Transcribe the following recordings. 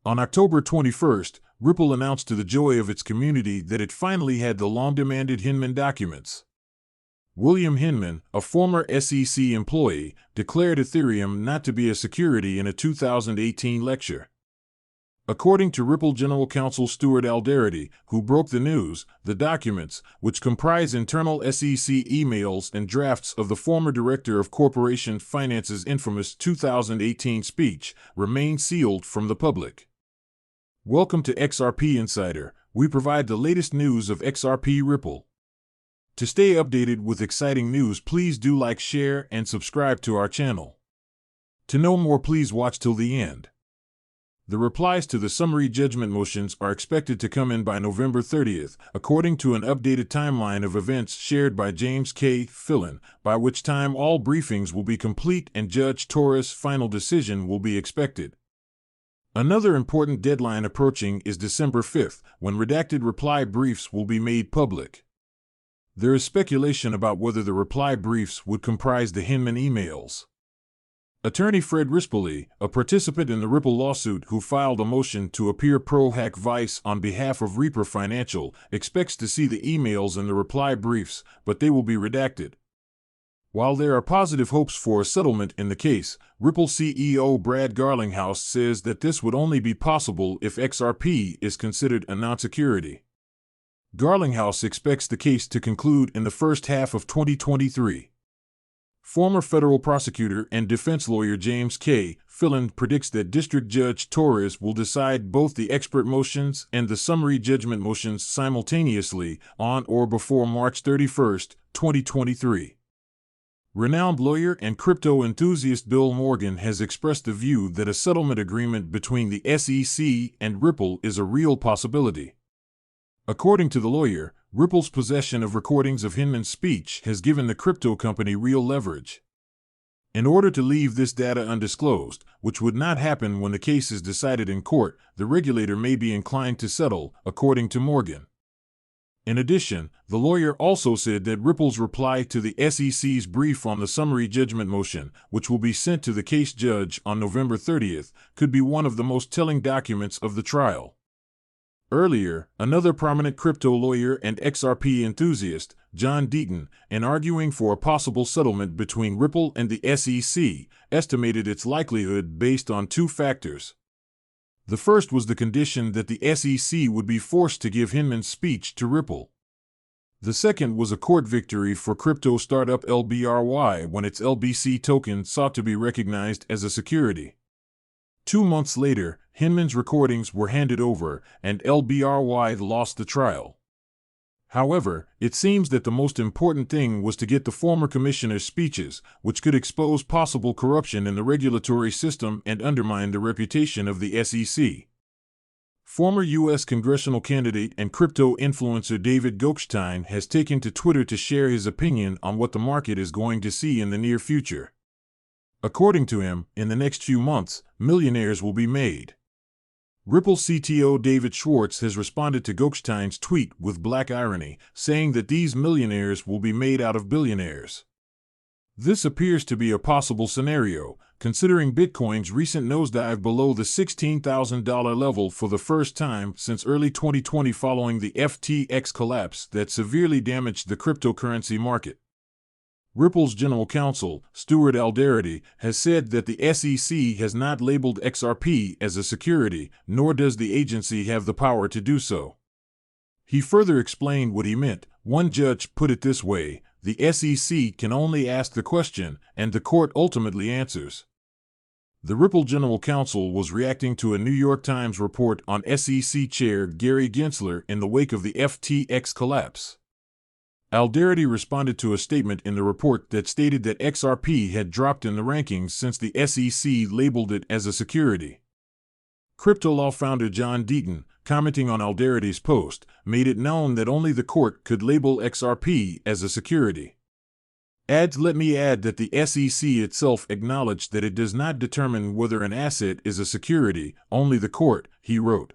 On October 21st, Ripple announced to the joy of its community that it finally had the long-demanded Hinman documents. William Hinman, a former SEC employee, declared Ethereum not to be a security in a 2018 lecture. According to Ripple General Counsel Stuart Alderete, who broke the news, the documents, which comprise internal SEC emails and drafts of the former director of corporation finance's infamous 2018 speech, remain sealed from the public. Welcome to XRP Insider. We provide the latest news of XRP Ripple. To stay updated with exciting news, please do like, share, and subscribe to our channel. To know more, please watch till the end. The replies to the summary judgment motions are expected to come in by November 30th, according to an updated timeline of events shared by James K. Fillon, by which time all briefings will be complete and Judge Torres' final decision will be expected. Another important deadline approaching is December 5th, when redacted reply briefs will be made public. There is speculation about whether the reply briefs would comprise the Hinman emails. Attorney Fred Rispoli, a participant in the Ripple lawsuit who filed a motion to appear pro hac vice on behalf of Reaper Financial, expects to see the emails and the reply briefs, but they will be redacted. While there are positive hopes for a settlement in the case, Ripple CEO Brad Garlinghouse says that this would only be possible if XRP is considered a non-security. Garlinghouse expects the case to conclude in the first half of 2023. Former federal prosecutor and defense lawyer James K. Fillon predicts that District Judge Torres will decide both the expert motions and the summary judgment motions simultaneously on or before March 31, 2023. Renowned lawyer and crypto enthusiast Bill Morgan has expressed the view that a settlement agreement between the SEC and Ripple is a real possibility. According to the lawyer, Ripple's possession of recordings of Hinman's speech has given the crypto company real leverage. In order to leave this data undisclosed, which would not happen when the case is decided in court, the regulator may be inclined to settle, according to Morgan. In addition, the lawyer also said that Ripple's reply to the SEC's brief on the summary judgment motion, which will be sent to the case judge on November 30th, could be one of the most telling documents of the trial. Earlier, another prominent crypto lawyer and XRP enthusiast, John Deaton, in arguing for a possible settlement between Ripple and the SEC, estimated its likelihood based on two factors. The first was the condition that the SEC would be forced to give Hinman's speech to Ripple. The second was a court victory for crypto startup LBRY when its LBC token sought to be recognized as a security. 2 months later, Hinman's recordings were handed over, and LBRY lost the trial. However, it seems that the most important thing was to get the former commissioner's speeches, which could expose possible corruption in the regulatory system and undermine the reputation of the SEC. Former U.S. congressional candidate and crypto influencer David Gokhshtein has taken to Twitter to share his opinion on what the market is going to see in the near future. According to him, in the next few months, millionaires will be made. Ripple CTO David Schwartz has responded to Gokhshtein's tweet with black irony, saying that these millionaires will be made out of billionaires. This appears to be a possible scenario, considering Bitcoin's recent nosedive below the $16,000 level for the first time since early 2020 following the FTX collapse that severely damaged the cryptocurrency market. Ripple's general counsel, Stuart Alderete, has said that the SEC has not labeled XRP as a security, nor does the agency have the power to do so. He further explained what he meant. One judge put it this way: the SEC can only ask the question, and the court ultimately answers. The Ripple general counsel was reacting to a New York Times report on SEC Chair Gary Gensler in the wake of the FTX collapse. Alderete responded to a statement in the report that stated that XRP had dropped in the rankings since the SEC labeled it as a security. Crypto law founder John Deaton, commenting on Alderete's post, made it known that only the court could label XRP as a security. Let me add that the SEC itself acknowledged that it does not determine whether an asset is a security, only the court, he wrote.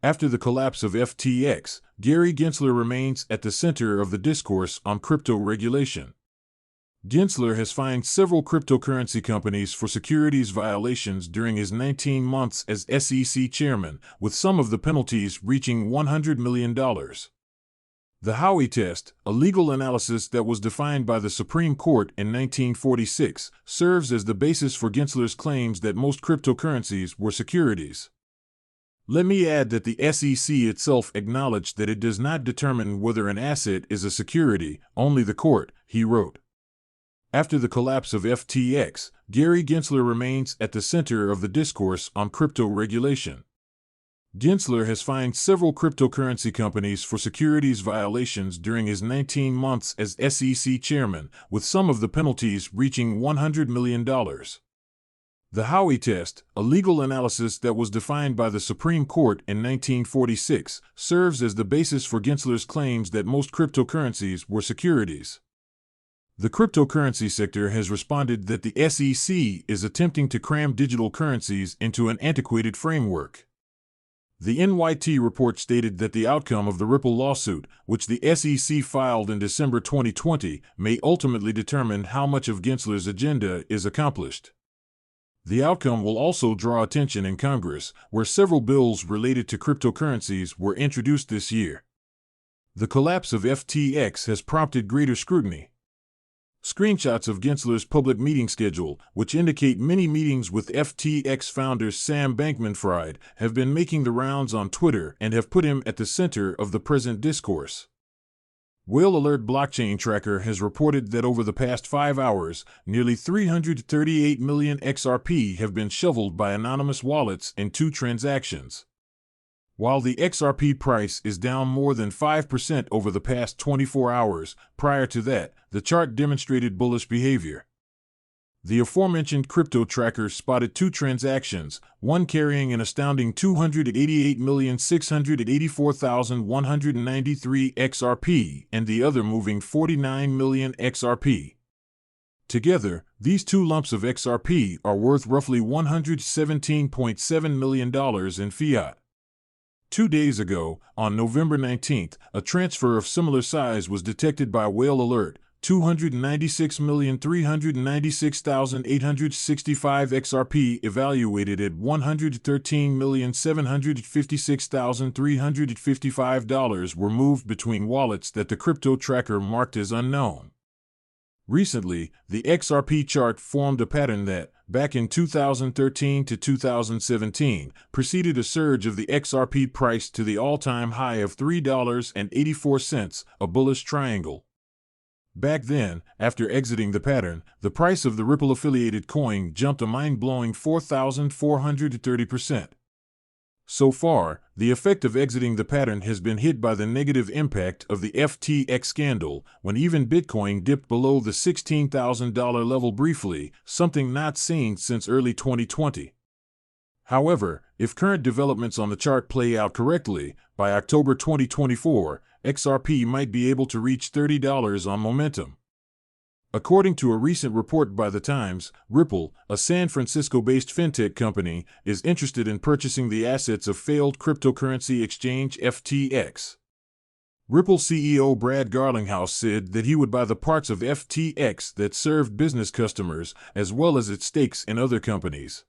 After the collapse of FTX, Gary Gensler remains at the center of the discourse on crypto regulation. Gensler has fined several cryptocurrency companies for securities violations during his 19 months as SEC chairman, with some of the penalties reaching $100 million. The Howey test, a legal analysis that was defined by the Supreme Court in 1946, serves as the basis for Gensler's claims that most cryptocurrencies were securities. Let me add that the SEC itself acknowledged that it does not determine whether an asset is a security, only the court, he wrote. After the collapse of FTX, Gary Gensler remains at the center of the discourse on crypto regulation. Gensler has fined several cryptocurrency companies for securities violations during his 19 months as SEC chairman, with some of the penalties reaching $100 million. The Howey test, a legal analysis that was defined by the Supreme Court in 1946, serves as the basis for Gensler's claims that most cryptocurrencies were securities. The cryptocurrency sector has responded that the SEC is attempting to cram digital currencies into an antiquated framework. The NYT report stated that the outcome of the Ripple lawsuit, which the SEC filed in December 2020, may ultimately determine how much of Gensler's agenda is accomplished. The outcome will also draw attention in Congress, where several bills related to cryptocurrencies were introduced this year. The collapse of FTX has prompted greater scrutiny. Screenshots of Gensler's public meeting schedule, which indicate many meetings with FTX founder Sam Bankman-Fried, have been making the rounds on Twitter and have put him at the center of the present discourse. Whale Alert Blockchain Tracker has reported that over the past 5 hours, nearly 338 million XRP have been shoveled by anonymous wallets in 2 transactions. While the XRP price is down more than 5% over the past 24 hours, prior to that, the chart demonstrated bullish behavior. The aforementioned crypto tracker spotted 2 transactions, one carrying an astounding 288,684,193 XRP and the other moving 49 million XRP. Together, these 2 lumps of XRP are worth roughly $117.7 million in fiat. 2 days ago, on November 19th, a transfer of similar size was detected by Whale Alert. 296,396,865 XRP evaluated at $113,756,355 were moved between wallets that the crypto tracker marked as unknown. Recently, the XRP chart formed a pattern that, back in 2013 to 2017, preceded a surge of the XRP price to the all-time high of $3.84, a bullish triangle. Back then, after exiting the pattern, the price of the Ripple-affiliated coin jumped a mind-blowing 4,430%. So far, the effect of exiting the pattern has been hit by the negative impact of the FTX scandal, when even Bitcoin dipped below the $16,000 level briefly, something not seen since early 2020. However, if current developments on the chart play out correctly, by October 2024, XRP might be able to reach $30 on momentum. According to a recent report by The Times, Ripple, a San Francisco-based fintech company, is interested in purchasing the assets of failed cryptocurrency exchange FTX. Ripple CEO Brad Garlinghouse said that he would buy the parts of FTX that served business customers, as well as its stakes in other companies.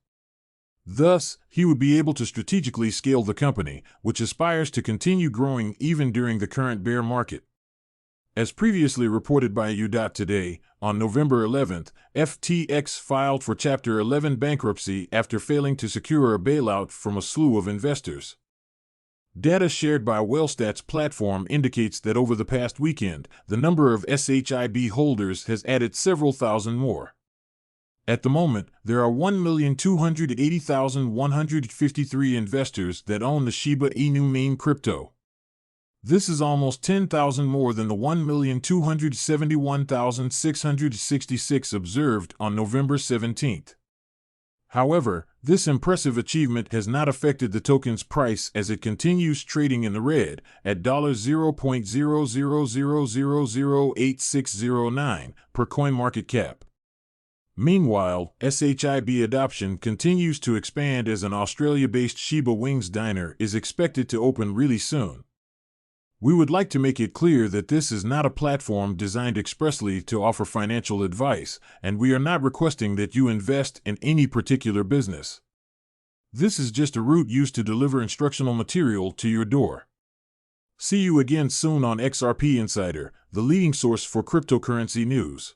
Thus, he would be able to strategically scale the company, which aspires to continue growing even during the current bear market. As previously reported by U.Today, on November 11th, FTX filed for Chapter 11 bankruptcy after failing to secure a bailout from a slew of investors. Data shared by WhaleStats platform indicates that over the past weekend, the number of SHIB holders has added several thousand more. At the moment, there are 1,280,153 investors that own the Shiba Inu main crypto. This is almost 10,000 more than the 1,271,666 observed on November 17th. However, this impressive achievement has not affected the token's price as it continues trading in the red at $0.00008609 per CoinMarketCap. Meanwhile, SHIB adoption continues to expand as an Australia-based Shiba Wings diner is expected to open really soon. We would like to make it clear that this is not a platform designed expressly to offer financial advice, and we are not requesting that you invest in any particular business. This is just a route used to deliver instructional material to your door. See you again soon on XRP Insider, the leading source for cryptocurrency news.